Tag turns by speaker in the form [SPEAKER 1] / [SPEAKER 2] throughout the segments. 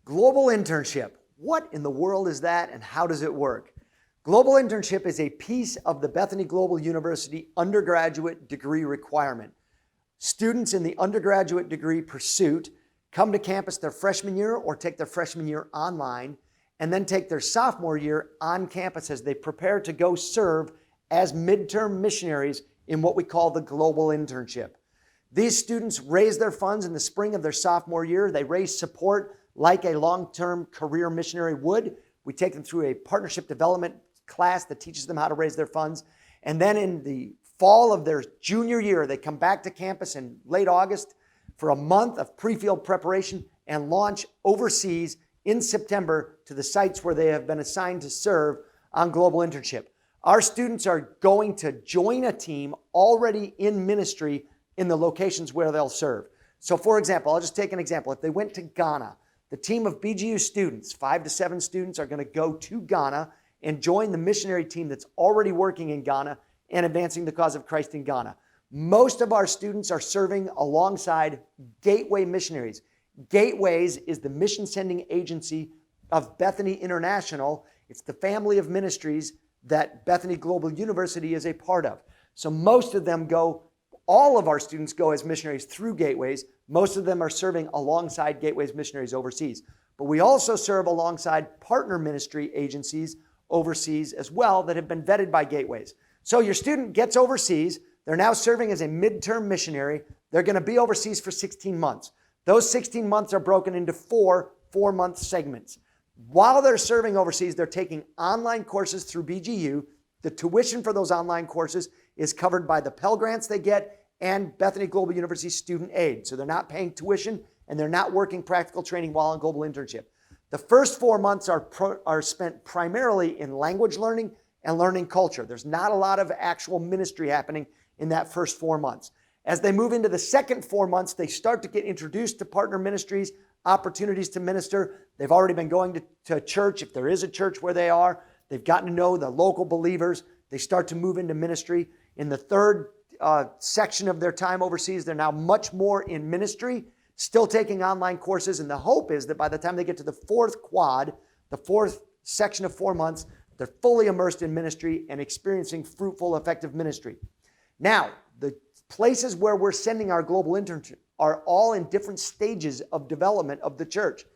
[SPEAKER 1] Global internship. What in the world is that and how does it work? Global internship is a piece of the Bethany Global University undergraduate degree requirement. Students in the undergraduate degree pursuit come to campus their freshman year or take their freshman year online and then take their sophomore year on campus as they prepare to go serve as midterm missionaries in what we call the global internship. These students raise their funds in the spring of their sophomore year. They raise support like a long-term career missionary would. We take them through a partnership development class that teaches them how to raise their funds. And then in the fall of their junior year, they come back to campus in late August for a month of pre-field preparation and launch overseas in September to the sites where they have been assigned to serve on global internship. Our students are going to join a team already in ministry in the locations where they'll serve. So for example, I'll just take an example. If they went to Ghana, the team of BGU students, 5 to 7 students, are going to go to Ghana and join the missionary team that's already working in Ghana and advancing the cause of Christ in Ghana. Most of our students are serving alongside Gateway Missionaries. Gateways is the mission sending agency of Bethany International. It's the family of ministries that Bethany Global University is a part of. So most of them go, all of our students go as missionaries through Gateways. Most of them are serving alongside Gateways missionaries overseas. But we also serve alongside partner ministry agencies overseas as well that have been vetted by Gateways. So your student gets overseas. They're now serving as a midterm missionary. They're going to be overseas for 16 months. Those 16 months are broken into 4-month segments. While they're serving overseas, they're taking online courses through BGU. The tuition for those online courses is covered by the Pell Grants they get and Bethany Global University student aid. So they're not paying tuition and they're not working practical training while on global internship. The first 4 months are spent primarily in language learning and learning culture. There's not a lot of actual ministry happening in that first 4 months. As they move into the second 4 months, they start to get introduced to partner ministries, opportunities to minister. They've already been going to church, if there is a church where they are. They've gotten to know the local believers. They start to move into ministry. In the third section of their time overseas, they're now much more in ministry, still taking online courses. And the hope is that by the time they get to the fourth quad, the fourth section of 4 months, they're fully immersed in ministry and experiencing fruitful, effective ministry. Now, the places where we're sending our global interns are all in different stages of development of the church.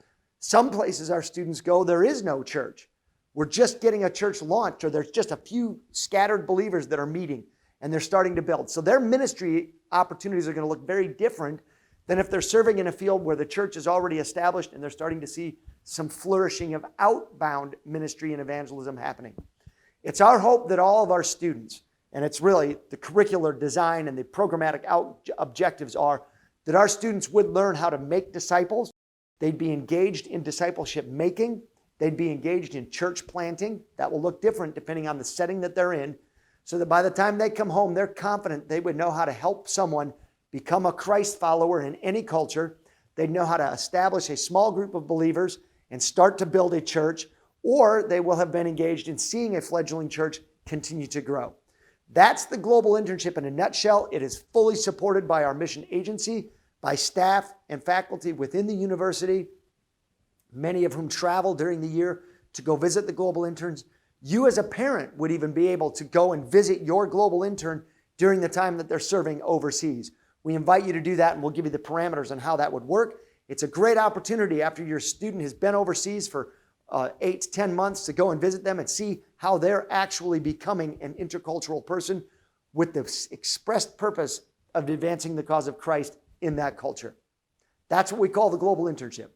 [SPEAKER 1] Some places our students go, there is no church. We're just getting a church launched, or there's just a few scattered believers that are meeting and they're starting to build. So their ministry opportunities are going to look very different than if they're serving in a field where the church is already established and they're starting to see some flourishing of outbound ministry and evangelism happening. It's our hope that all of our students, and it's really the curricular design and the programmatic objectives are that our students would learn how to make disciples. They'd be engaged in discipleship making. They'd be engaged in church planting. That will look different depending on the setting that they're in, so that by the time they come home, they're confident they would know how to help someone become a Christ follower in any culture. They'd know how to establish a small group of believers and start to build a church, or they will have been engaged in seeing a fledgling church continue to grow. That's the global internship in a nutshell. It is fully supported by our mission agency, by staff and faculty within the university, many of whom travel during the year to go visit the global interns. You as a parent would even be able to go and visit your global intern during the time that they're serving overseas. We invite you to do that, and we'll give you the parameters on how that would work. It's a great opportunity after your student has been overseas for 8 to 10 months to go and visit them and see how they're actually becoming an intercultural person with the expressed purpose of advancing the cause of Christ in that culture. That's what we call the global internship.